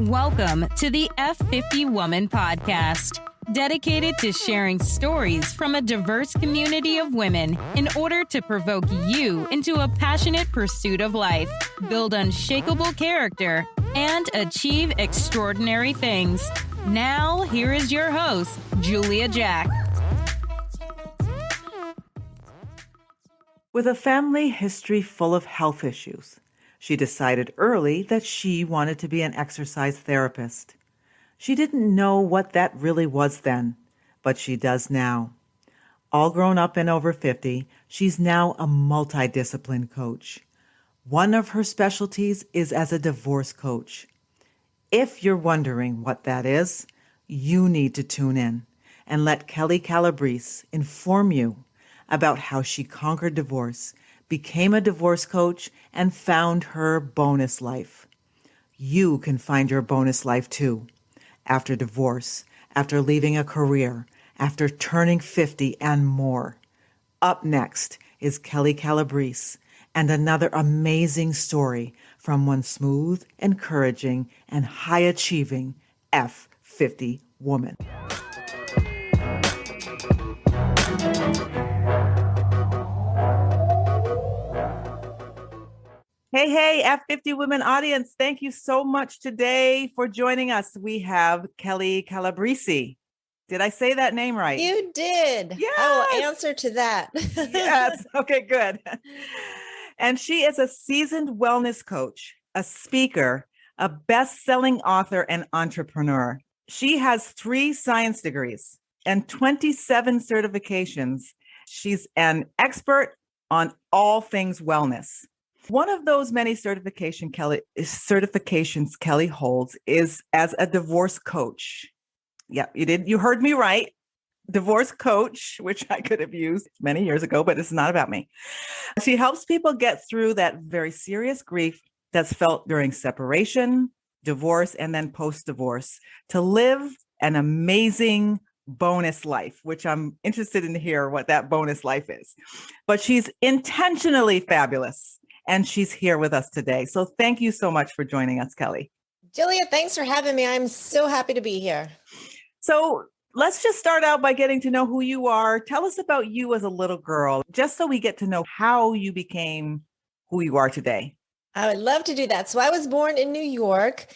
Welcome to the F50 Woman Podcast, dedicated to sharing stories from a diverse community of women in order to provoke you into a passionate pursuit of life, build unshakable character, and achieve extraordinary things. Now, here is your host, Julia Jack. With a family history full of health issues, she decided early that she wanted to be an exercise therapist. She didn't know what that really was then, but she does now. All grown up and over 50, she's now a multidiscipline coach. One of her specialties is as a divorce coach. If you're wondering what that is, you need to tune in and let Kelli Calabrese inform you about how she conquered divorce, became a divorce coach, and found her bonus life. You can find your bonus life too. After divorce, after leaving a career, after turning 50 and more. Up next is Kelli Calabrese and another amazing story from one smooth, encouraging, and high-achieving F50 woman. Hey, F50 Women audience. Thank you so much today for joining us. We have Kelli Calabrese. Did I say that name right? You did. Yes. I will answer to that. Yes. Okay, good. And she is a seasoned wellness coach, a speaker, a best-selling author, and entrepreneur. She has 3 science degrees and 27 certifications. She's an expert on all things wellness. One of those many certifications Kelli holds is as a divorce coach. Yeah, you heard me right. Divorce coach, which I could have used many years ago, but it's not about me. She helps people get through that very serious grief that's felt during separation, divorce, and then post-divorce to live an amazing bonus life, which I'm interested in to hear what that bonus life is. But she's intentionally fabulous. And she's here with us today. So thank you so much for joining us, Kelli. Julia, thanks for having me. I'm so happy to be here. So let's just start out by getting to know who you are. Tell us about you as a little girl, just so we get to know how you became who you are today. I would love to do that. So I was born in New York.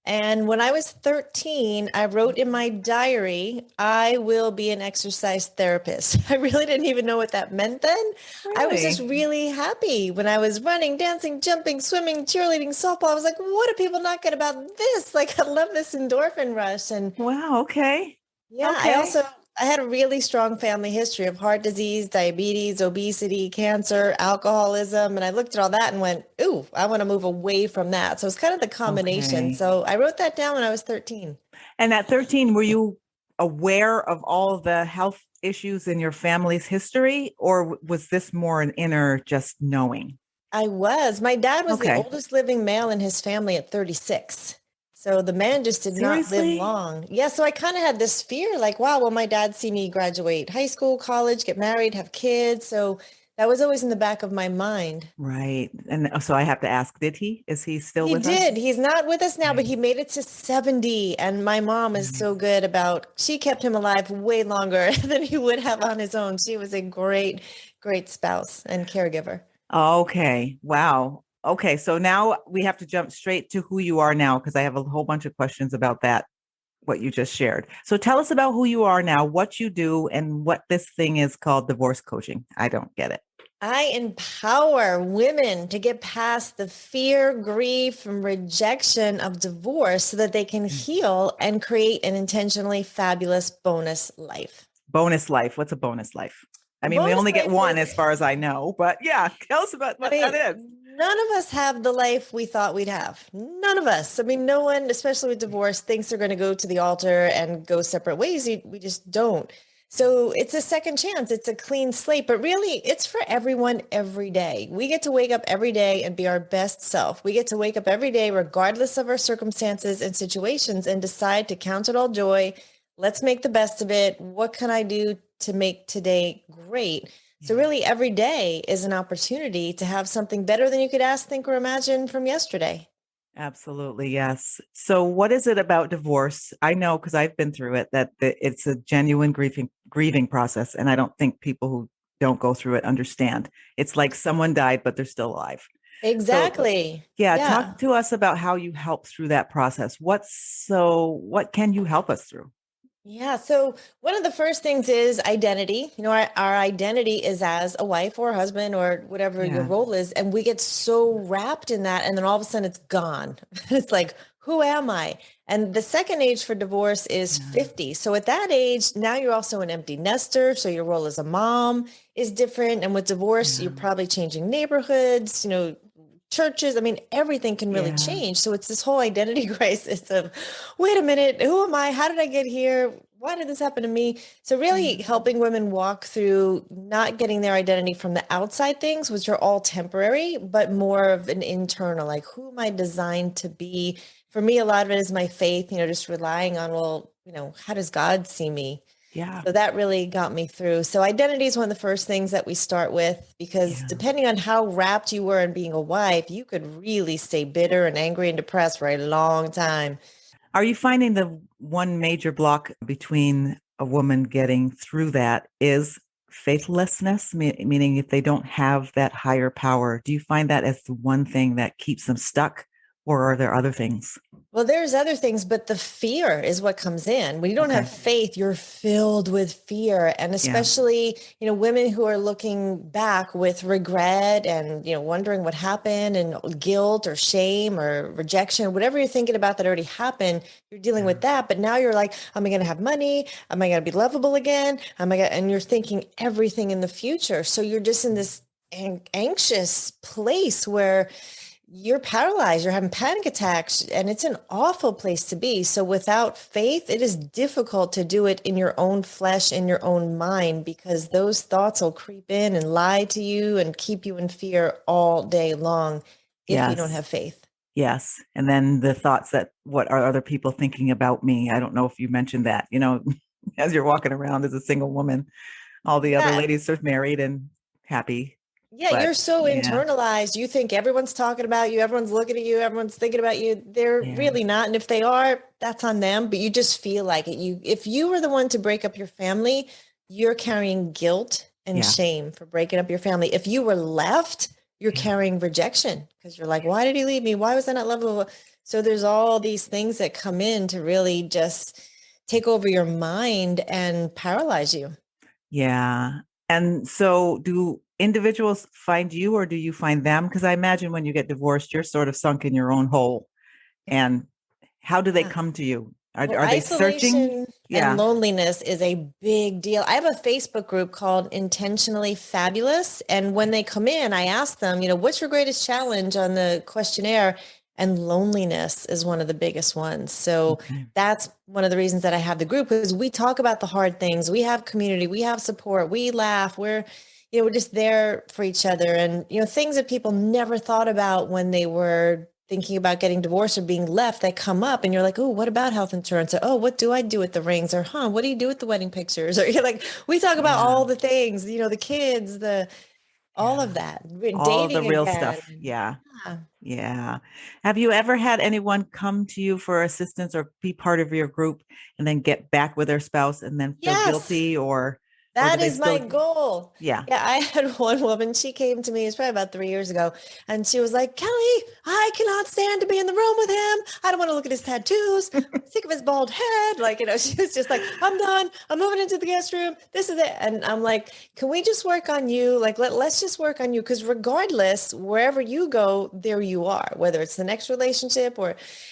And when I was 13, I wrote in my diary, I will be an exercise therapist. I really didn't even know what that meant then. Really? I was just really happy when I was running, dancing, jumping, swimming, cheerleading, softball. I was like, what do people not get about this? Like, I love this endorphin rush. And wow, okay. yeah, Okay. I had a really strong family history of heart disease, diabetes, obesity, cancer, alcoholism. And I looked at all that and went, ooh, I want to move away from that. So it's kind of the combination. Okay. So I wrote that down when I was 13. And at 13, were you aware of all the health issues in your family's history, or was this more an inner just knowing? I was. My dad was the Okay. oldest living male in his family at 36. So the man just did not Seriously? live long. Yeah. So I kind of had this fear like, wow, will my dad see me graduate high school, college, get married, have kids? So that was always in the back of my mind. Right. And so I have to ask, did he? Is he still He with us? did. He's not with us now, Right. but he made it to 70. And my mom is so good she kept him alive way longer than he would have on his own. She was a great, great spouse and caregiver. Okay. Wow. Okay. So now we have to jump straight to who you are now, because I have a whole bunch of questions about that, what you just shared. So tell us about who you are now, what you do, and what this thing is called divorce coaching. I don't get it. I empower women to get past the fear, grief, and rejection of divorce so that they can heal and create an intentionally fabulous bonus life. Bonus life. What's a bonus life? I mean, we Bonus only get life one is- as far as I know, but yeah, tell us about what that is. None of us have the life we thought we'd have. None of us. I mean, no one, especially with divorce, thinks they're going to go to the altar and go separate ways. We just don't. So it's a second chance. It's a clean slate, but really it's for everyone every day. We get to wake up every day and be our best self. We get to wake up every day, regardless of our circumstances and situations, and decide to count it all joy. Let's make the best of it. What can I do to make today great? So really every day is an opportunity to have something better than you could ask, think, or imagine from yesterday. Absolutely, yes. So what is it about divorce? I know because I've been through it that it's a genuine grieving process, and I don't think people who don't go through it understand. It's like someone died, but they're still alive. So Exactly. yeah, Yeah. talk to us about how you help through that process. What can you help us through? Yeah. So one of the first things is identity. Our identity is as a wife or a husband or whatever your Yeah. role is. And we get so wrapped in that. And then all of a sudden it's gone. It's like, who am I? And the second age for divorce is Yeah. 50. So at that age, now you're also an empty nester. So your role as a mom is different. And with divorce, you're Yeah. probably changing neighborhoods, churches. I mean, everything can really Yeah. change. So it's this whole identity crisis of, wait a minute, who am I? How did I get here? Why did this happen to me? So really Yeah. helping women walk through not getting their identity from the outside things, which are all temporary, but more of an internal, like who am I designed to be? For me, a lot of it is my faith, just relying on, well, how does God see me? Yeah. So that really got me through. So identity is one of the first things that we start with because Yeah. depending on how wrapped you were in being a wife, you could really stay bitter and angry and depressed for a long time. Are you finding the one major block between a woman getting through that is faithlessness, meaning if they don't have that higher power? Do you find that as the one thing that keeps them stuck, or are there other things? Well, there's other things, but the fear is what comes in. When you don't have Okay. faith, you're filled with fear. And Yeah. especially, women who are looking back with regret and, wondering what happened and guilt or shame or rejection, whatever you're thinking about that already happened, you're dealing Yeah. with that. But now you're like, am I going to have money? Am I going to be lovable again? And you're thinking everything in the future. So you're just in this anxious place where you're paralyzed, you're having panic attacks, and it's an awful place to be. So without faith, it is difficult to do it in your own flesh, in your own mind, because those thoughts will creep in and lie to you and keep you in fear all day long if you don't Yes. have faith. Yes. And then the thoughts that what are other people thinking about me? I don't know if you mentioned that, as you're walking around as a single woman, all the other Yeah. ladies are married and happy. Yeah, But you're so yeah, internalized. You think everyone's talking about you, everyone's looking at you, everyone's thinking about you. They're yeah, really not. And if they are, that's on them, but you just feel like it. If you were the one to break up your family, you're carrying guilt and yeah, shame for breaking up your family. If you were left, you're yeah, carrying rejection because you're like, why did he leave me? Why was I not lovable? So there's all these things that come in to really just take over your mind and paralyze you. yeah. And so do individuals find you or do you find them? Because I imagine when you get divorced, you're sort of sunk in your own hole. And how do they Yeah. come to you? Well, Are they searching? isolation and Yeah. loneliness is a big deal. I have a Facebook group called Intentionally Fabulous. And when they come in, I ask them, what's your greatest challenge on the questionnaire? And loneliness is one of the biggest ones. So Okay. that's one of the reasons that I have the group is we talk about the hard things. We have community, we have support, we laugh, we're just there for each other. And, things that people never thought about when they were thinking about getting divorced or being left that come up and you're like, oh, what about health insurance? Or, oh, what do I do with the rings? Or, what do you do with the wedding pictures? Or you're like, we talk about Yeah. all the things, the kids, all Yeah. of that, All the dating real again. stuff. Yeah. Yeah. Yeah. Have you ever had anyone come to you for assistance or be part of your group and then get back with their spouse and then feel Yes. guilty or do That they is my still goal. yeah. Yeah, I had one woman, she came to me, it's probably about 3 years ago, and she was like, Kelly, I cannot stand to be in the room with him. I don't want to look at his tattoos. I'm sick of his bald head. Like, she was just like, I'm done. I'm moving into the guest room. This is it. And I'm like, can we just work on you? Like, let's just work on you. Because regardless, wherever you go, there you are, whether it's the next relationship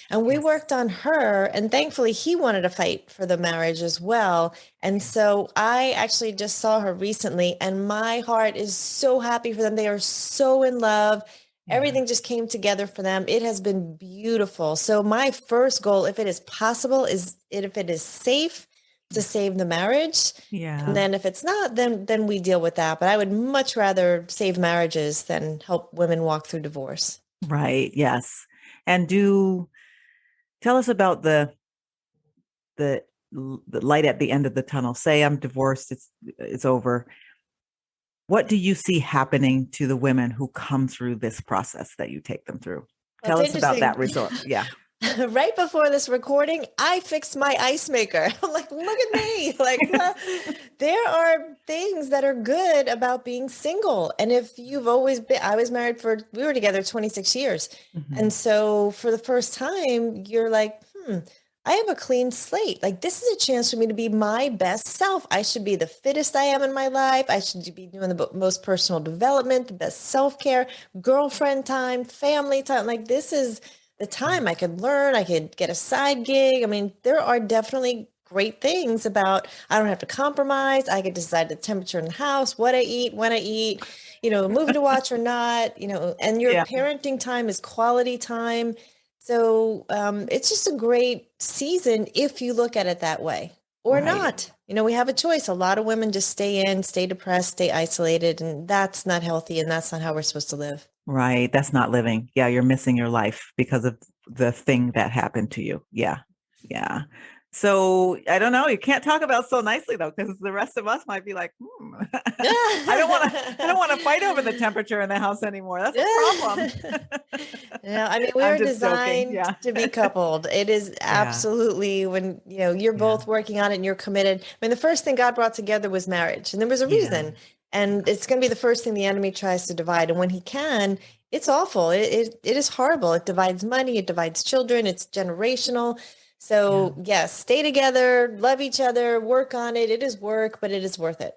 and we Yes. worked on her. And thankfully, he wanted to fight for the marriage as well. And so I actually just saw her recently, and my heart is so happy for them. They are so in love. Yeah. Everything just came together for them. It has been beautiful. So my first goal, if it is possible, is if it is safe to save the marriage. And Yeah. then if it's not, then we deal with that. But I would much rather save marriages than help women walk through divorce. Right. Yes. And do tell us about the the light at the end of the tunnel. Say I'm divorced, it's over. What do you see happening to the women who come through this process that you take them through? Well, Tell it's us about interesting. that resort. Yeah. Right before this recording, I fixed my ice maker. I'm like, look at me. Like, there are things that are good about being single. And if you've always been, I was married we were together 26 years. Mhm. And so for the first time, you're like, I have a clean slate. Like, this is a chance for me to be my best self. I should be the fittest I am in my life. I should be doing the most personal development, the best self-care, girlfriend time, family time. Like, this is the time I could learn, I could get a side gig. I mean, there are definitely great things about I don't have to compromise. I could decide the temperature in the house, what I eat, when I eat, movie to watch or not, and your Yeah. parenting time is quality time. So it's just a great season if you look at it that way or Right. not. We have a choice. A lot of women just stay in, stay depressed, stay isolated, and that's not healthy. And that's not how we're supposed to live. Right. That's not living. Yeah. You're missing your life because of the thing that happened to you. Yeah. Yeah. So I don't know. You can't talk about so nicely though, because the rest of us might be like, I don't want to fight over the temperature in the house anymore. That's a problem. Yeah, I mean, we I'm are just joking. designed Yeah. to be coupled. It is Yeah. absolutely when, you're Yeah. both working on it and you're committed. I mean, the first thing God brought together was marriage, and there was a Yeah. reason. And it's going to be the first thing the enemy tries to divide. And when he can, it's awful. It is horrible. It divides money, it divides children, it's generational. So, yes, stay together, love each other, work on it. It is work, but it is worth it.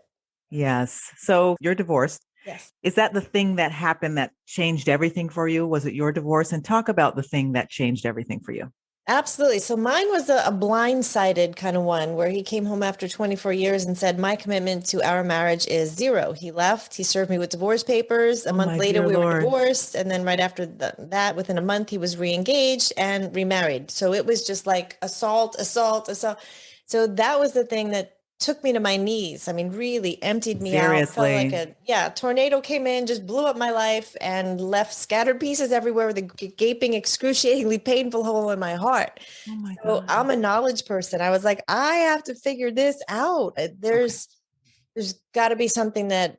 Yes. So you're divorced. Yes. Is that the thing that happened that changed everything for you? Was it your divorce? And talk about the thing that changed everything for you. Absolutely. So mine was a blindsided kind of one where he came home after 24 years and said, my commitment to our marriage is zero. He left. He served me with divorce papers. A Oh, month my later, dear we were Lord. divorced. And then right after that, within a month, he was reengaged and remarried. So it was just like assault, assault, assault. So that was the thing that took me to my knees. I mean, really emptied me out, felt like Seriously. tornado came in, just blew up my life and left scattered pieces everywhere with a gaping, excruciatingly painful hole in my heart. Oh, my So God. I'm a knowledge person. I was like, I have to figure this out. Okay. There's got to be something that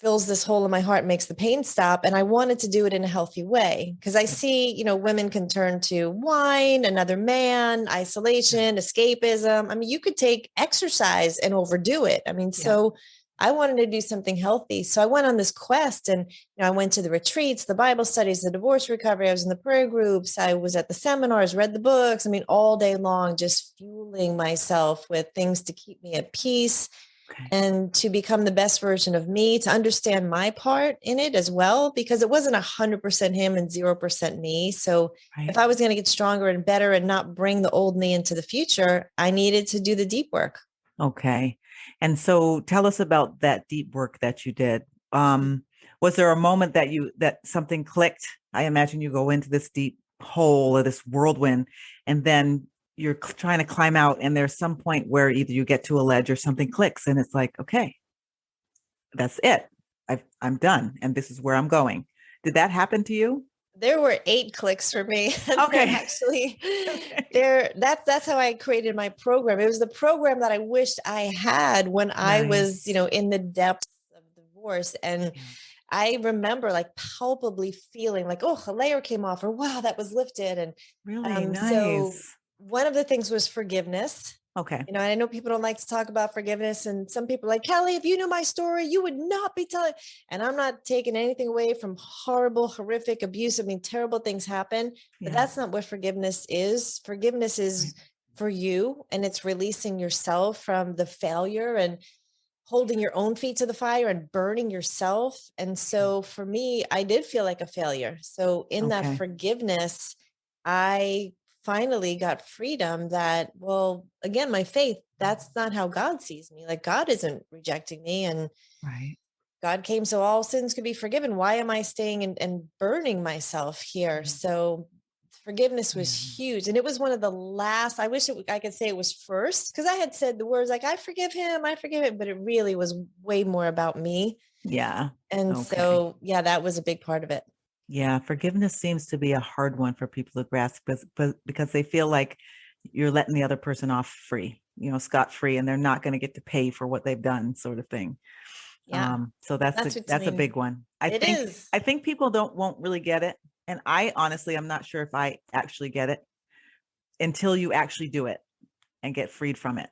fills this hole in my heart, makes the pain stop. And I wanted to do it in a healthy way because I see, women can turn to wine, another man, isolation, escapism. I mean, you could take exercise and overdo it. I mean, Yeah. so I wanted to do something healthy. So I went on this quest and, I went to the retreats, the Bible studies, the divorce recovery. I was in the prayer groups. I was at the seminars, read the books. I mean, all day long, just fueling myself with things to keep me at peace Okay. and to become the best version of me, to understand my part in it as well, because it wasn't 100% him and 0% me. So Right. if I was going to get stronger and better and not bring the old me into the future, I needed to do the deep work. Okay. And so tell us about that deep work that you did. Was there a moment that something clicked? I imagine you go into this deep hole or this whirlwind, and then you're trying to climb out, and there's some point where either you get to a ledge or something clicks, and it's like, okay, that's it. I'm done, and this is where I'm going. Did that happen to you? There were 8 clicks for me. Okay. Actually, Okay. that's how I created my program. It was the program that I wished I had when I was, Nice. in the depths of divorce. And Yeah. I remember like palpably feeling like, oh, a layer came off, or wow, that was lifted. And Really so nice. one of the things was forgiveness. Okay. And I know people don't like to talk about forgiveness. And some people are like, Kelli, if you knew my story, you would not be telling. And I'm not taking anything away from horrible, horrific abuse. I mean, terrible things happen, but Yeah. that's not what forgiveness is. Forgiveness Right. is for you, and it's releasing yourself from the failure and holding your own feet to the fire and burning yourself. And so for me, I did feel like a failure. So in that Okay. forgiveness, I finally got freedom that, well, again, my faith, that's not how God sees me. Like, God isn't rejecting me, and Right. God came so all sins could be forgiven. Why am I staying and burning myself here? Mhm. So forgiveness was Yeah. huge. And it was one of the last, I wish I could say it was first, because I had said the words like, I forgive him, but it really was way more about me. Yeah. And Okay. so, yeah, that was a big part of it. Yeah. Forgiveness seems to be a hard one for people to grasp because they feel like you're letting the other person off free, scot free, and they're not going to get to pay for what they've done, sort of thing. Yeah. So that's That's what, I that's a mean, big one. I it think is. I think people won't really get it. And I honestly, I'm not sure if I actually get it until you actually do it and get freed from it.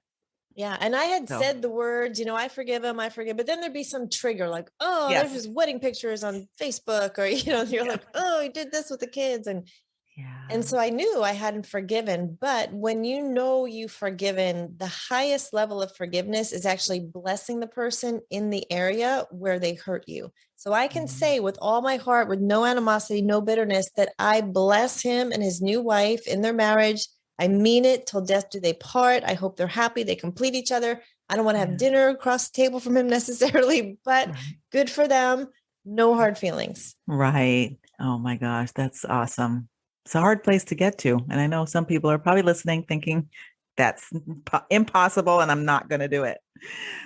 Yeah. And I had So, said the words, I forgive him, I forgive, but then there'd be some trigger like, oh, there's yes. his wedding pictures on Facebook, or, you're like, oh, he did this with the kids. And so I knew I hadn't forgiven. But when you've forgiven, the highest level of forgiveness is actually blessing the person in the area where they hurt you. So I can say with all my heart, with no animosity, no bitterness, that I bless him and his new wife in their marriage. I mean it till death do they part. I hope they're happy. They complete each other. I don't want to have dinner across the table from him necessarily, but good for them. No hard feelings. Right. Oh my gosh, that's awesome. It's a hard place to get to. And I know some people are probably listening thinking that's impossible and I'm not going to do it.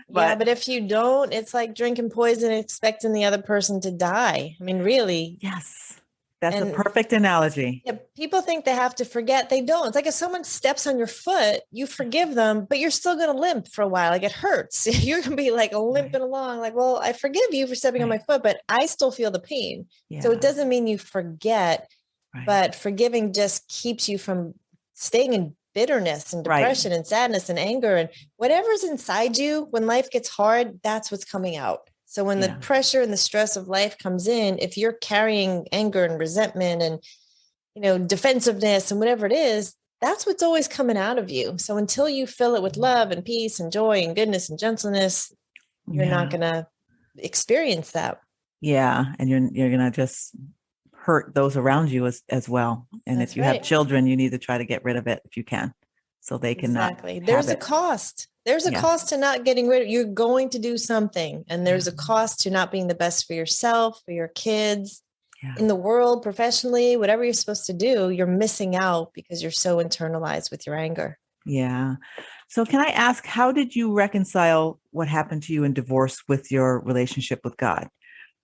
But if you don't, it's like drinking poison and expecting the other person to die. I mean, really. Yes, that's a perfect analogy. Yeah, people think they have to forget. They don't. It's like if someone steps on your foot, you forgive them, but you're still going to limp for a while. Like it hurts. You're going to be like limping along. Like, well, I forgive you for stepping on my foot, but I still feel the pain. Yeah. So it doesn't mean you forget, but forgiving just keeps you from staying in bitterness and depression and sadness and anger and whatever's inside you. When life gets hard, that's what's coming out. So when the pressure and the stress of life comes in, if you're carrying anger and resentment and, defensiveness and whatever it is, that's what's always coming out of you. So until you fill it with love and peace and joy and goodness and gentleness, you're not going to experience that. Yeah. And you're going to just hurt those around you as well. And if you have children, you need to try to get rid of it if you can, so they can not. There's a cost. There's a cost to not getting rid of. You're going to do something, and there's a cost to not being the best for yourself, for your kids, in the world, professionally, whatever you're supposed to do. You're missing out because you're so internalized with your anger. Yeah. So can I ask, how did you reconcile what happened to you in divorce with your relationship with God?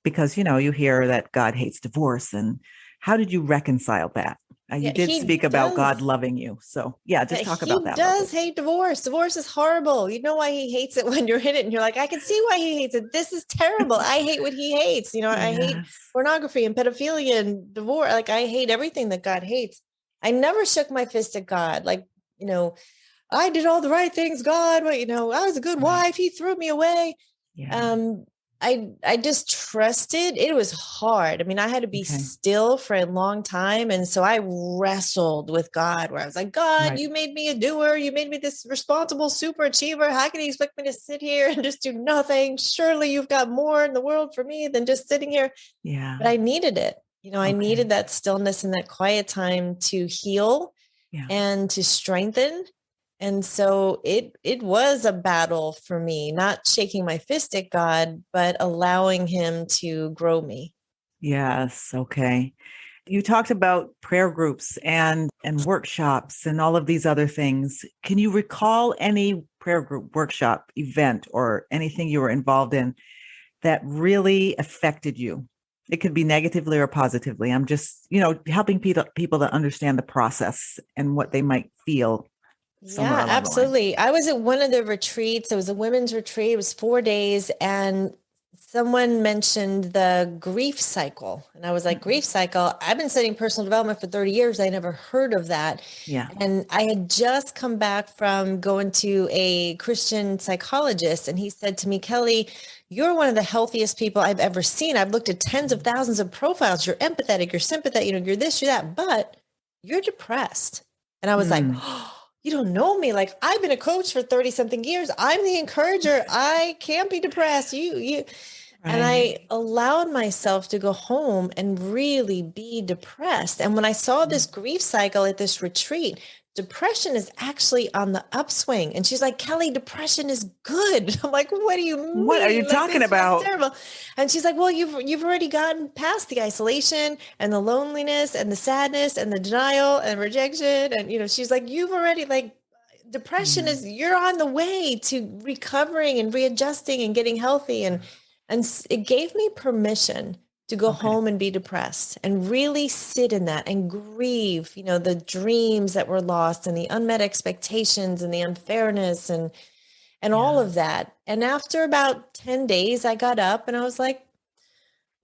Because, you hear that God hates divorce. And how did you reconcile that? You did speak about God loving you. So just talk about that. He does hate divorce. Divorce is horrible. You know why he hates it when you're in it and you're like, I can see why he hates it. This is terrible. I hate what he hates. I hate pornography and pedophilia and divorce. Like I hate everything that God hates. I never shook my fist at God. Like, I did all the right things, God. But, I was a good wife. He threw me away. Yeah. I just trusted. It was hard. I mean, I had to be still for a long time. And so I wrestled with God, where I was like, God, you made me a doer. You made me this responsible super achiever. How can you expect me to sit here and just do nothing? Surely you've got more in the world for me than just sitting here. Yeah. But I needed it. I needed that stillness and that quiet time to heal and to strengthen. And so it was a battle for me, not shaking my fist at God, but allowing him to grow me. Yes. Okay. You talked about prayer groups and workshops and all of these other things. Can you recall any prayer group, workshop, event, or anything you were involved in that really affected you? It could be negatively or positively. I'm just, helping people to understand the process and what they might feel. Yeah, absolutely. I was at one of the retreats. It was a women's retreat. It was 4 days. And someone mentioned the grief cycle. And I was like, grief cycle? I've been studying personal development for 30 years. I never heard of that. Yeah. And I had just come back from going to a Christian psychologist. And he said to me, Kelly, you're one of the healthiest people I've ever seen. I've looked at tens of thousands of profiles. You're empathetic, you're sympathetic, you're this, you're that, but you're depressed. And I was like, oh, you don't know me. Like I've been a coach for 30 something years. I'm the encourager. I can't be depressed. You. And I allowed myself to go home and really be depressed. And when I saw this grief cycle at this retreat, depression is actually on the upswing. And she's like, Kelly, depression is good. I'm like, what do you mean? What are you talking about? Terrible. And she's like, well, you've already gotten past the isolation and the loneliness and the sadness and the denial and rejection. And, she's like, you've already depression is, you're on the way to recovering and readjusting and getting healthy. And it gave me permission to go home and be depressed and really sit in that and grieve, the dreams that were lost and the unmet expectations and the unfairness and all of that. And after about 10 days, I got up and I was like,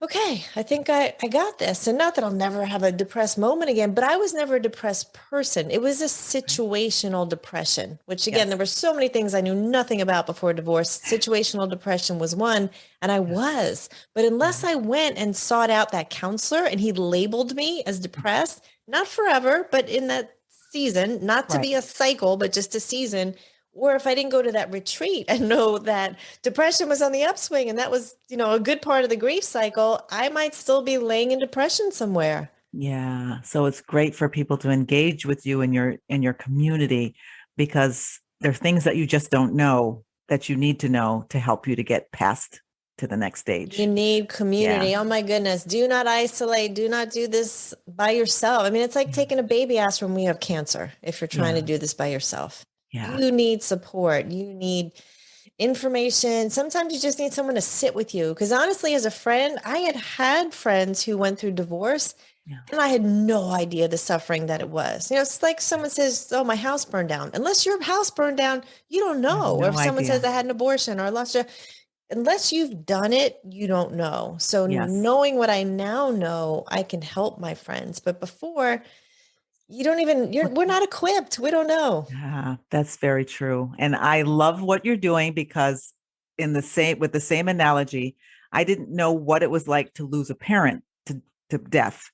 okay, I think I got this. And not that I'll never have a depressed moment again, but I was never a depressed person. It was a situational depression, which again, Yes. there were so many things I knew nothing about before divorce. Situational depression was one, and I Yeah. was. But unless Yeah. I went and sought out that counselor and he labeled me as depressed, not forever, but in that season, not to Right. be a cycle, but just a season. Or if I didn't go to that retreat and know that depression was on the upswing and that was, a good part of the grief cycle, I might still be laying in depression somewhere. Yeah. So it's great for people to engage with you in your community because there are things that you just don't know that you need to know to help you to get past to the next You stage. need Yeah. community. Oh my goodness. Do not isolate. Do not do this by yourself. I mean, it's like Yeah. taking a baby aspirin when you have cancer if you're trying to Yeah. do this by yourself. Yeah. You need support. You need information. Sometimes you just need someone to sit with you. Because honestly, as a friend, I had friends who went through divorce Yeah. and I had no idea the suffering that it was. It's like someone says, "Oh, my house burned down." Unless your house burned down, you don't I have know. Or if no someone says idea. I had an abortion or I lost a, unless you've done it, you don't know. So Yes. knowing what I now know, I can help my friends. But before, you don't even, we're not equipped. We don't know. Yeah, that's very true. And I love what you're doing because with the same analogy, I didn't know what it was like to lose a parent to death.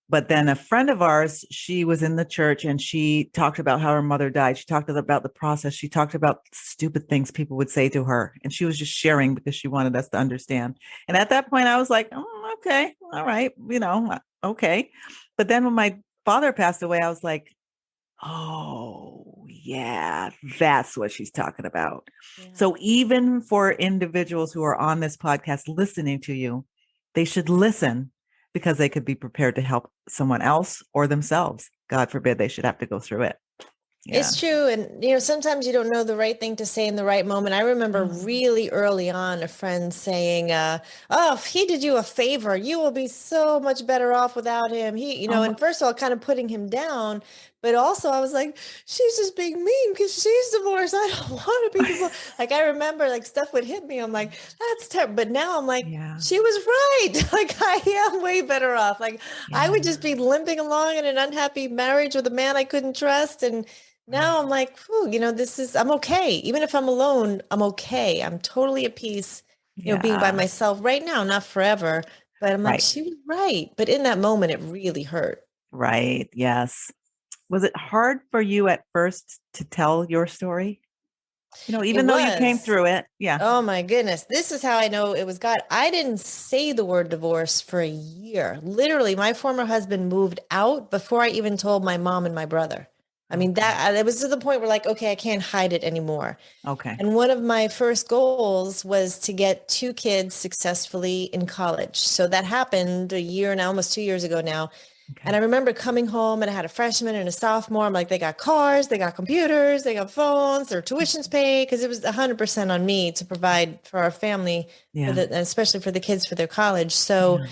But then a friend of ours, she was in the church and she talked about how her mother died. She talked about the process. She talked about stupid things people would say to her. And she was just sharing because she wanted us to understand. And at that point, I was like, oh, okay, all right, okay. But then when my father passed away, I was like, oh, yeah, that's what she's talking about. Yeah. So even for individuals who are on this podcast listening to you, they should listen because they could be prepared to help someone else or themselves. God forbid they should have to go through it. Yeah. It's true. And, sometimes you don't know the right thing to say in the right moment. I remember really early on a friend saying, "Oh, if he did you a favor, you will be so much better off without him." Oh, And first of all, kind of putting him down. But also I was like, she's just being mean because she's divorced. I don't want to be divorced. Like I remember like stuff would hit me. I'm like, that's terrible. But now I'm like, yeah. she was right. Like I am way better off. Like I Yeah. would just be limping along in an unhappy marriage with a man I couldn't trust. And now Right. I'm like, whew, I'm okay. Even if I'm alone, I'm okay. I'm totally at peace, being by Yeah. myself right now, not forever. But I'm like, Right. she was right. But in that moment, it really hurt. Right. Yes. Was it hard for you at first to tell your story? It Even though you came was. through it. Yeah. Oh my goodness. This is how I know it was God. I didn't say the word divorce for a year. Literally, my former husband moved out before I even told my mom and my brother. I mean, Okay. that it was to the point where like, okay, I can't hide it anymore. Okay. And one of my first goals was to get two kids successfully in college. So that happened a year now, almost 2 years ago now. And I Okay. remember coming home and I had a freshman and a sophomore. I'm like, they got cars, they got computers, they got phones, their tuition's paid because it was 100% on me to provide for our family, Yeah. and especially for the kids for their college. So Yeah.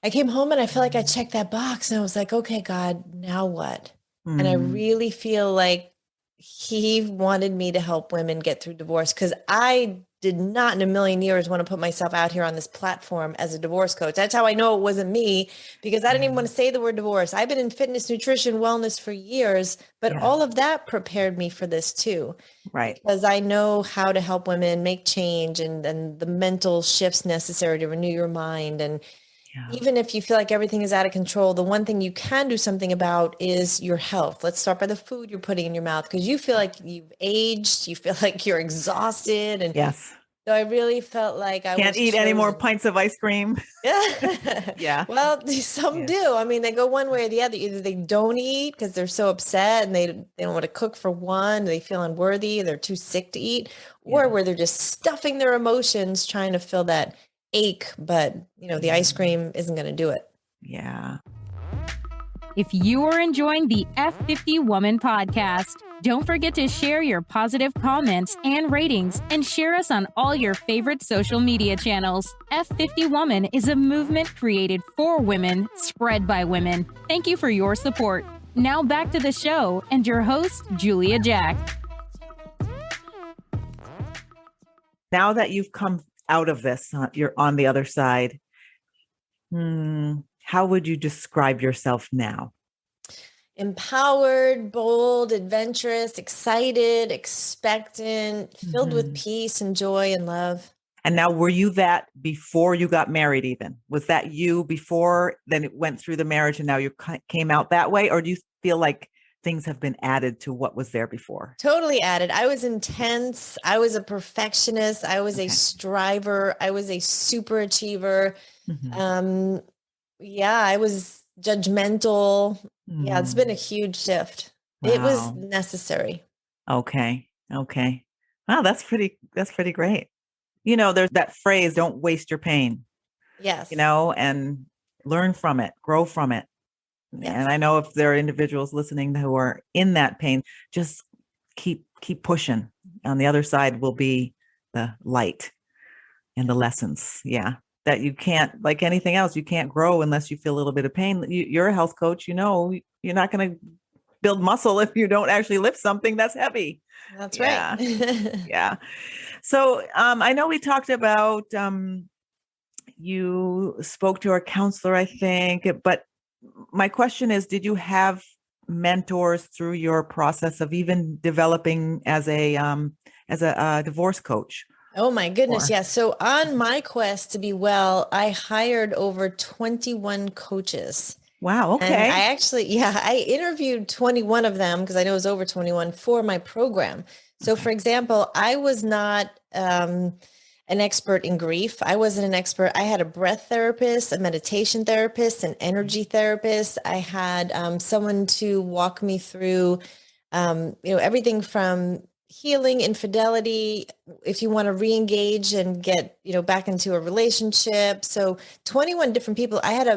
I came home and I feel like I checked that box and I was like, okay, God, now what? And I Mm. really feel like he wanted me to help women get through divorce because I did not in a million years want to put myself out here on this platform as a divorce coach. That's how I know it wasn't me because I didn't even Yeah. want to say the word divorce. I've been in fitness, nutrition, wellness for years, but Yeah. all of that prepared me for this too Right. because I know how to help women make change and the mental shifts necessary to renew your mind. And Yeah. even if you feel like everything is out of control, the one thing you can do something about is your health. Let's start by the food you're putting in your mouth because you feel like you've aged, you feel like you're exhausted. And Yes. so I really felt like I Can't was eat any more chosen. pints of ice cream. Yeah. Yeah. Well, some Yeah. do. I mean, they go one way or the other. Either they don't eat because they're so upset and they don't want to cook for one, they feel unworthy, they're too sick to eat, or Yeah. where they're just stuffing their emotions trying to fill that ache, but the Yeah. ice cream isn't going to do it. Yeah. If you are enjoying the F50 Woman podcast, don't forget to share your positive comments and ratings and share us on all your favorite social media channels. F50 Woman is a movement created for women, spread by women. Thank you for your support. Now back to the show and your host, Julia Jack. Now that you've come out of this, you're on the other side. How would you describe yourself now? Empowered, bold, adventurous, excited, expectant, filled with Hmm. peace and joy and love. And now, were you that before you got married even? Was that you before, then it went through the marriage and now you came out that way? Or do you feel like things have been added to what was there before? Totally added. I was intense. I was a perfectionist. I was a Okay. striver. I was a super achiever. Hmm. Um, yeah, I was judgmental. Yeah, it's been a Mm. huge shift. It was Wow. necessary. Okay. Okay. Wow, that's pretty great. There's that phrase, don't waste your pain, Yes. and learn from it, grow from it. And I Yes. know if there are individuals listening who are in that pain, just keep pushing. On the other side will be the light and the lessons. Yeah. That you can't, like anything else, you can't grow unless you feel a little bit of pain. You're a health coach, you're not going to build muscle if you don't actually lift something that's heavy. That's right. Yeah. Yeah. So I know we talked about you spoke to a counselor, I think, but my question is, did you have mentors through your process of even developing as a divorce coach? Oh my goodness. Or Yeah. So on my quest to be well, I hired over 21 coaches. wow, And okay. I interviewed 21 of them because I know it was over 21 for my program. So, for Okay. example, I was not an expert in grief. I wasn't an expert. I had a breath therapist, a meditation therapist, an energy therapist. I had someone to walk me through, everything from healing infidelity, if you want to re-engage and get, back into a relationship. So 21 different people. I had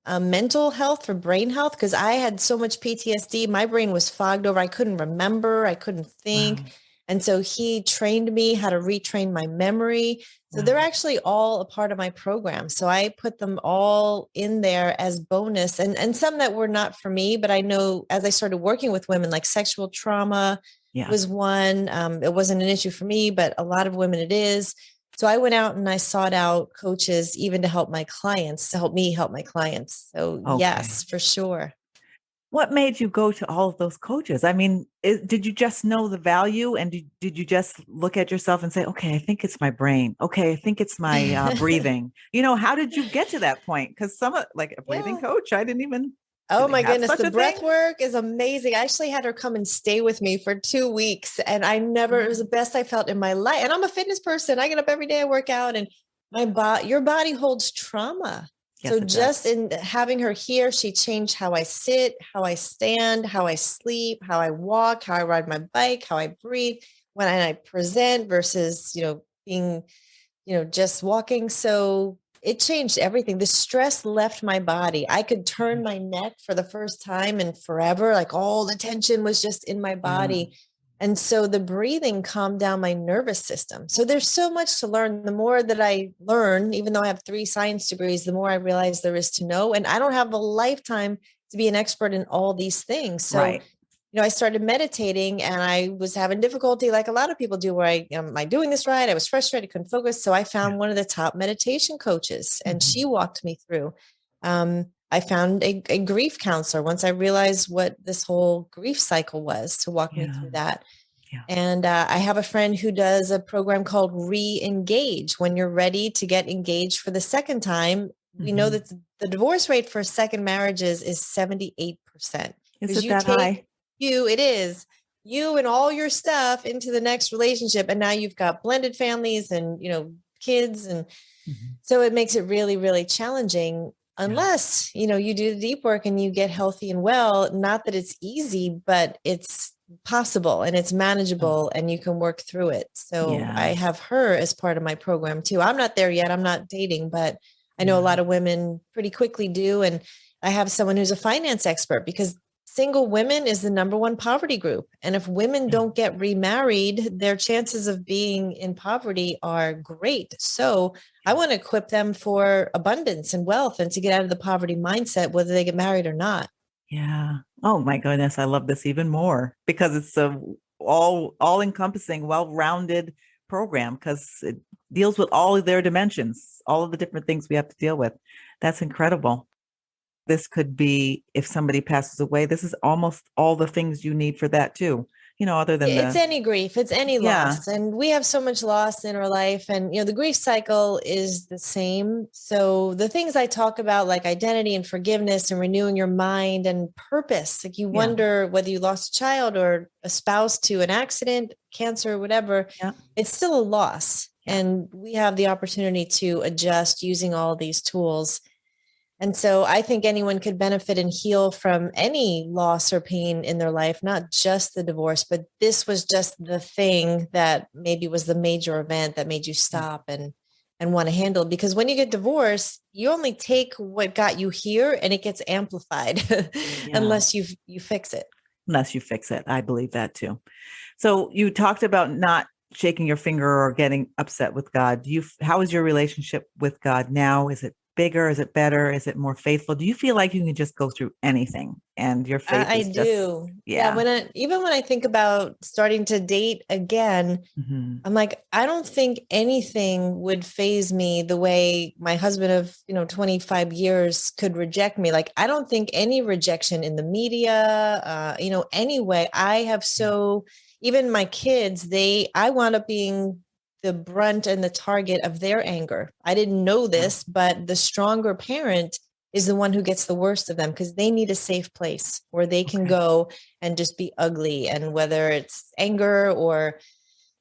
a mental health for brain health because I had so much PTSD. My brain was fogged over. I couldn't remember. I couldn't think. Wow. And so he trained me how to retrain my memory. So they're Wow. actually all a part of my program. So I put them all in there as bonus and some that were not for me, but I know as I started working with women, like sexual trauma Yeah. was one. It wasn't an issue for me, but a lot of women it is. So I went out and I sought out coaches even to help my clients, to help me help my clients. So Okay. yes, for sure. What made you go to all of those coaches? I mean, did you just know the value and did you just look at yourself and say, okay, I think it's my brain. Okay, I think it's my breathing. How did you get to that point? Because like a breathing Yeah. coach, I didn't even, do Oh they my have goodness, such the a thing? breath work is amazing. I actually had her come and stay with me for 2 weeks, and it was the best I felt in my life. And I'm a fitness person. I get up every day, I work out, and your body holds trauma. So Yes, it just does. in having her here, she changed how I sit, how I stand, how I sleep, how I walk, how I ride my bike, how I breathe when I present versus, being just walking. So it changed everything. The stress left my body. I could turn my neck for the first time in forever. Like all the tension was just in my Yeah. body. And so the breathing calmed down my nervous system. So there's so much to learn. The more that I learn, even though I have 3 science degrees, the more I realize there is to know. And I don't have a lifetime to be an expert in all these things. So Right. I started meditating and I was having difficulty like a lot of people do where am I doing this right? I was frustrated, couldn't focus. So I Yeah. found one of the top meditation coaches and she Mhm. walked me through. I found a grief counselor once I realized what this whole grief cycle was to walk me Yeah. through that. Yeah. And I have a friend who does a program called Re-Engage. When you're ready to get engaged for the second time, we know Mhm. that the divorce rate for second marriages is 78% Is because it you that take high? it is you and all your stuff into the next relationship. And now you've got blended families and, kids. And Mhm. so it makes it really, really challenging Yeah. unless, you do the deep work and you get healthy and well. Not that it's easy, but it's possible and it's Oh, manageable and you can work through it. So I yeah. have her as part of my program too. I'm not there yet. I'm not dating, but I know a Yeah. lot of women pretty quickly do. And I have someone who's a finance expert because single women is the number one poverty group. And if women Yeah. don't get remarried, their chances of being in poverty are great. So I want to equip them for abundance and wealth and to get out of the poverty mindset, whether they get married or not. Yeah. Oh my goodness, I love this even more because it's a all encompassing, well-rounded program because it deals with all of their dimensions, all of the different things we have to deal with. That's incredible. This could be if somebody passes away, this is almost all the things you need for that too. Other than It's any grief, it's any yeah, loss. And we have so much loss in our life. And, the grief cycle is the same. So the things I talk about, like identity and forgiveness and renewing your mind and purpose, like you yeah, wonder whether you lost a child or a spouse to an accident, cancer, whatever, yeah, it's still a loss. yeah. And we have the opportunity to adjust using all these tools. And so I think anyone could benefit and heal from any loss or pain in their life, not just the divorce, but this was just the thing that maybe was the major event that made you stop and want to handle. Because when you get divorced, you only take what got you here and it gets amplified Yeah. unless you fix it. Unless you fix it. I believe that too. So you talked about not shaking your finger or getting upset with God. How is your relationship with God now? Is it bigger? Is it better? Is it more faithful? Do you feel like you can just go through anything and your faith I is just, do. yeah. Even when I think about starting to date again, Mhm. I'm like, I don't think anything would phase me the way my husband of, 25 years could reject me. Like, I don't think any rejection in the media, anyway, even my kids, I wound up being the brunt and the target of their anger. I didn't know this, but the stronger parent is the one who gets the worst of them because they need a safe place where they can Okay. go and just be ugly. And whether it's anger or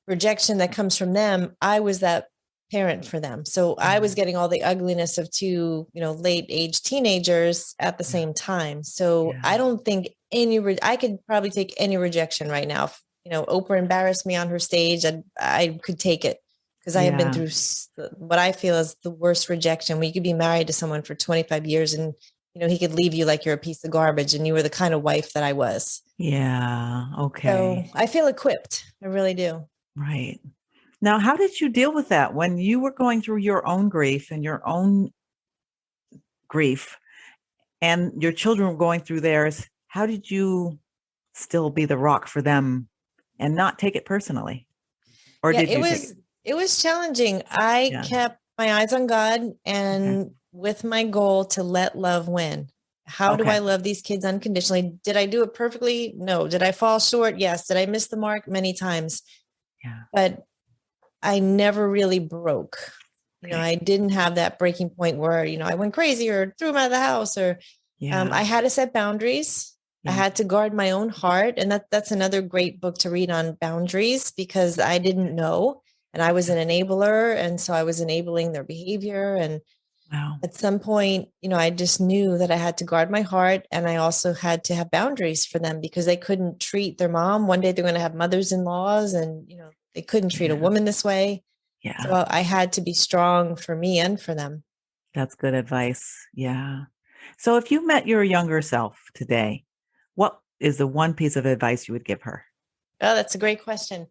rejection that comes from them, I was that parent for them. So I was getting all the ugliness of two, late age teenagers at the same time. So Yeah. I don't think I could probably take any rejection right now. If, Oprah embarrassed me on her stage, I could take it because I have been Yeah. through what I feel is the worst rejection. Where you could be married to someone for 25 years and, he could leave you like you're a piece of garbage and you were the kind of wife that I was. Yeah. So Okay. I feel equipped. I really do. Right. Now, how did you deal with that when you were going through your own grief and your own grief and your children were going through theirs? How did you still be the rock for them and not take it personally? Or Yeah, did you take it? it was challenging. I Yeah. kept my eyes on God Okay. and with my goal to let love win. How do I Okay. love these kids unconditionally? Did I do it perfectly? No. Did I fall short? Yes. Did I miss the mark? Many times. Yeah. But I never really broke. Okay. I didn't have that breaking point where, I went crazy or threw him out of the house or Yeah. I had to set boundaries. I Yeah. had to guard my own heart. And that's another great book to read on boundaries because I didn't know and I was an enabler. And so I was enabling their behavior. And Wow. at some point, I just knew that I had to guard my heart. And I also had to have boundaries for them because they couldn't treat their mom. One day they're going to have mothers-in-laws and, they couldn't treat a Yeah. woman this way. Yeah. So I had to be strong for me and for them. That's good advice. Yeah. So if you met your younger self today, what is the one piece of advice you would give her? Oh, that's a great question.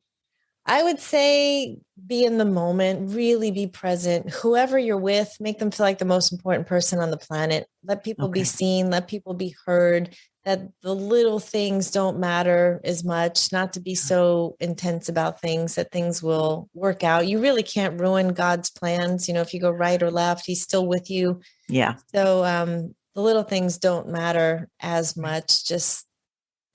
I would say be in the moment, really be present. Whoever you're with, make them feel like the most important person on the planet. Let people be Okay. seen, let people be heard, that the little things don't matter as much, not to be so intense about things, that things will work out. You really can't ruin God's plans. If you go right or left, he's still with you. Yeah. So the little things don't matter as much. Just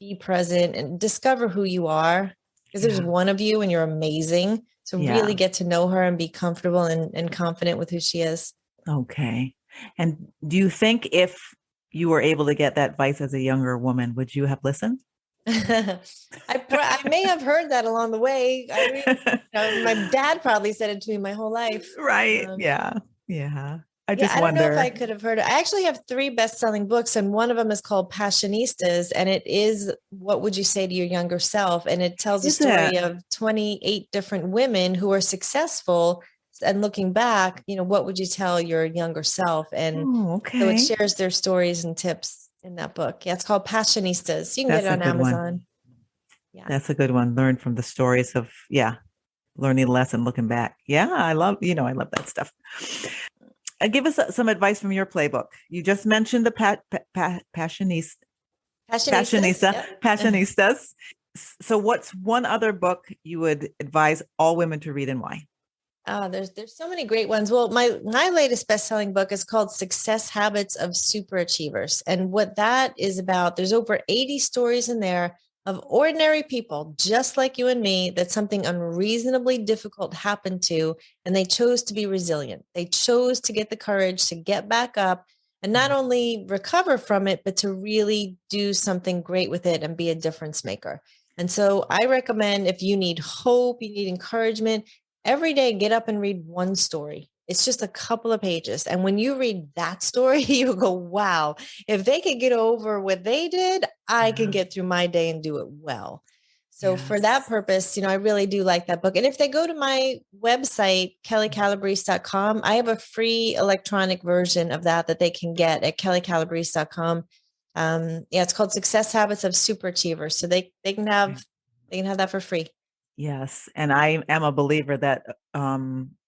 be present and discover who you are because there's Yeah. one of you and you're amazing. So Yeah. really get to know her and be comfortable and confident with who she is. Okay. And do you think if you were able to get that advice as a younger woman, would you have listened? I may have heard that along the way. My dad probably said it to me my whole life. Right. Um, Yeah. Yeah. I Yeah, just I don't know if I wonder. could have heard it. I actually have three best-selling books, and one of them is called Passionistas, and it is what would you say to your younger self? And it tells a Is it? story of 28 different women who are successful. And looking back, what would you tell your younger self? And Oh, so it okay. shares their stories and tips in that book. Yeah, it's called Passionistas. You can get That's it a on good one. Amazon. Yeah. That's a good one. Learn from the stories of, yeah, learning a lesson, looking back. Yeah, I love that stuff. Give us some advice from your playbook. You just mentioned the Passionistas. Yep. Passionistas. So what's one other book you would advise all women to read and why? There's so many great ones. Well, my latest best-selling book is called Success Habits of Superachievers. And what that is about, there's over 80 stories in there of ordinary people just like you and me that something unreasonably difficult happened to, and they chose to be resilient. They chose to get the courage to get back up and not only recover from it, but to really do something great with it and be a difference maker. And so I recommend, if you need hope, you need encouragement, every day get up and read one story. It's just a couple of pages. And when you read that story, you go, wow, if they could get over what they did, I can get through my day and do it well. So for that purpose, I really do like that book. And if they go to my website, kellicalabrese.com, I have a free electronic version of that they can get at kellicalabrese.com. It's called Success Habits of Superachievers. So they can have that for free. Yes. And I am a believer that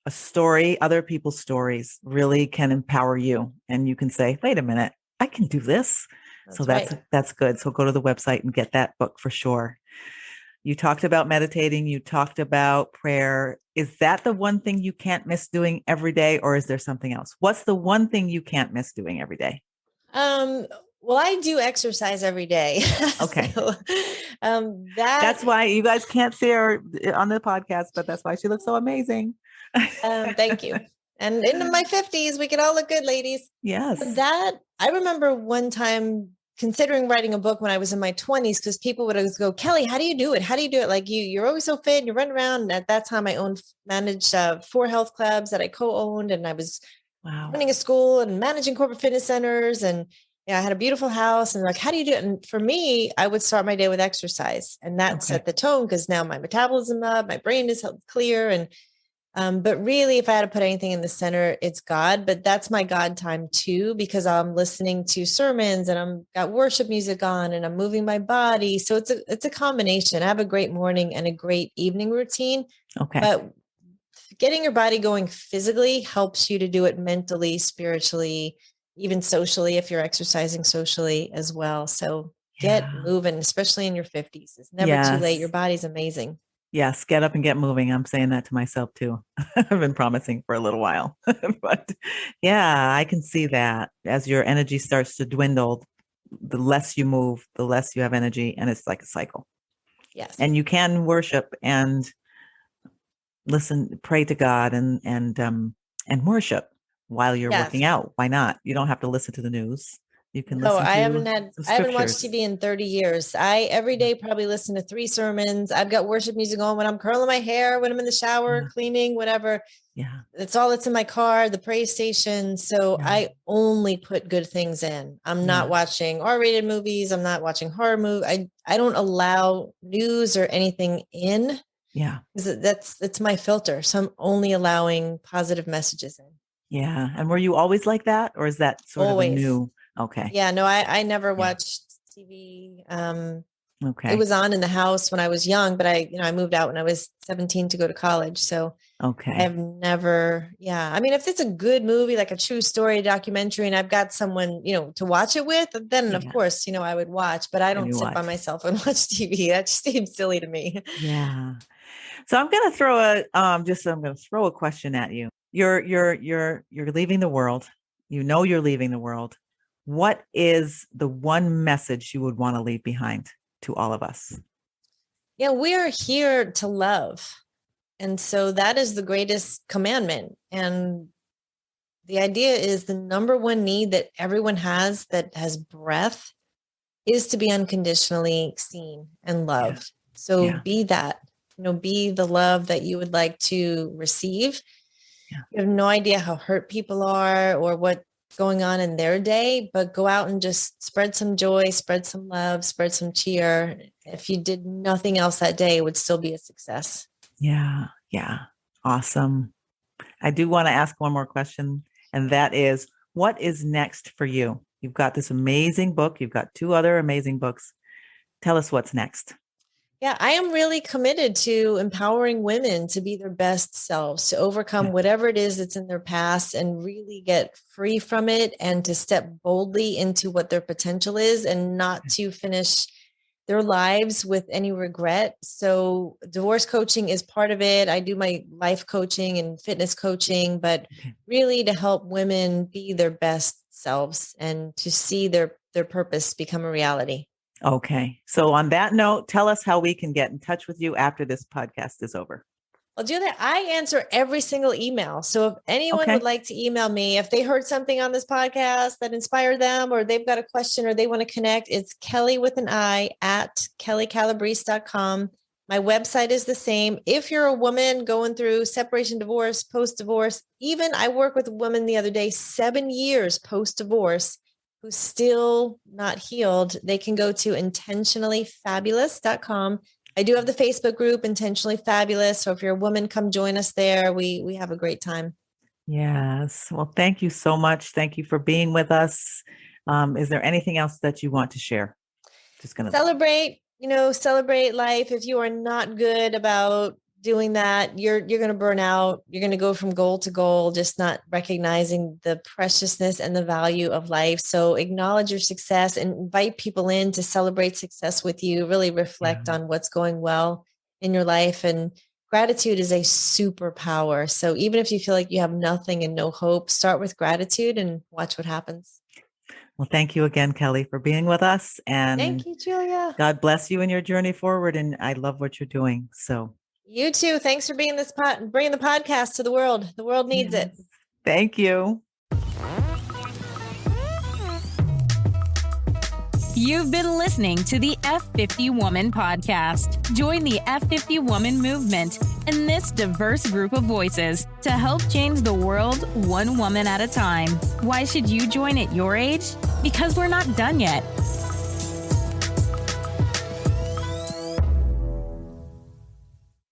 a story, other people's stories really can empower you. And you can say, wait a minute, I can do this. That's good. So go to the website and get that book for sure. You talked about meditating. You talked about prayer. Is that the one thing you can't miss doing every day, or is there something else? What's the one thing you can't miss doing every day? Well, I do exercise every day. Okay. So, that's why you guys can't see her on the podcast, but that's why she looks so amazing. Thank you. And in my 50s, we can all look good, ladies. Yes. I remember one time considering writing a book when I was in my 20s, because people would always go, Kelli, how do you do it? How do you do it? Like you're always so fit and you run around. And at that time, I managed 4 health clubs that I co-owned, and I was running a school and managing corporate fitness centers. And I had a beautiful house, and like, how do you do it? And for me, I would start my day with exercise, and that set the tone, because now my metabolism up, my brain is clear. And, but really, if I had to put anything in the center, it's God, but that's my God time too, because I'm listening to sermons and I'm got worship music on and I'm moving my body. So it's a combination. I have a great morning and a great evening routine, but getting your body going physically helps you to do it mentally, spiritually, even socially, if you're exercising socially as well. So get moving, especially in your 50s. It's never too late. Your body's amazing. Yes. Get up and get moving. I'm saying that to myself too. I've been promising for a little while, but I can see that as your energy starts to dwindle, the less you move, the less you have energy, and it's like a cycle. Yes. And you can worship and listen, pray to God and worship while you're working out. Why not? You don't have to listen to the news. You can listen to I haven't watched TV in 30 years. I every day probably listen to 3 sermons. I've got worship music on when I'm curling my hair, when I'm in the shower, cleaning, whatever. Yeah. It's all that's in my car, the praise station. So I only put good things in. I'm not watching R-rated movies. I'm not watching horror movies. I don't allow news or anything in. Yeah. That's my filter. So I'm only allowing positive messages in. Yeah. And were you always like that, or is that sort of a new? Okay. Yeah, no, I never watched TV. It was on in the house when I was young, but I moved out when I was 17 to go to college. So I've never, I mean, if it's a good movie, like a true story documentary, and I've got someone, to watch it with, then of course, I would watch, but I don't sit by myself and watch TV. That just seems silly to me. Yeah. So I'm going to throw a question at you. You're leaving the world. You're leaving the world. What is the one message you would want to leave behind to all of us? Yeah, we are here to love. And so that is the greatest commandment. And the idea is the number one need that everyone has that has breath is to be unconditionally seen and loved. So be that, be the love that you would like to receive. Yeah. You have no idea how hurt people are or what's going on in their day, but go out and just spread some joy, spread some love, spread some cheer. If you did nothing else that day, it would still be a success. Yeah. Yeah. Awesome. I do want to ask one more question, and that is, what is next for you? You've got this amazing book. You've got 2 other amazing books. Tell us what's next. Yeah, I am really committed to empowering women to be their best selves, to overcome whatever it is that's in their past and really get free from it, and to step boldly into what their potential is, and not to finish their lives with any regret. So divorce coaching is part of it. I do my life coaching and fitness coaching, but really to help women be their best selves and to see their purpose become a reality. Okay. So on that note, tell us how we can get in touch with you after this podcast is over. I'll do that. I answer every single email. So if anyone would like to email me, if they heard something on this podcast that inspired them, or they've got a question or they want to connect, it's Kelli with an I at kellicalabrese.com. My website is the same. If you're a woman going through separation, divorce, post-divorce, even I work with a woman the other day, 7 years post-divorce, who's still not healed, they can go to intentionallyfabulous.com. I do have the Facebook group, Intentionally Fabulous. So if you're a woman, come join us there. We have a great time. Yes. Well, thank you so much. Thank you for being with us. Is there anything else that you want to share? Just going to celebrate life. If you are not good about doing that, you're going to burn out. You're going to go from goal to goal, just not recognizing the preciousness and the value of life. So acknowledge your success and invite people in to celebrate success with you. Really reflect on what's going well in your life. And gratitude is a superpower. So even if you feel like you have nothing and no hope, start with gratitude and watch what happens. Well, thank you again, Kelli, for being with us. And thank you, Julia. God bless you in your journey forward. And I love what you're doing. So you too. Thanks for being bringing the podcast to the world. The world needs it. Thank you. You've been listening to the F50 Woman Podcast. Join the F50 Woman movement and this diverse group of voices to help change the world one woman at a time. Why should you join at your age? Because we're not done yet.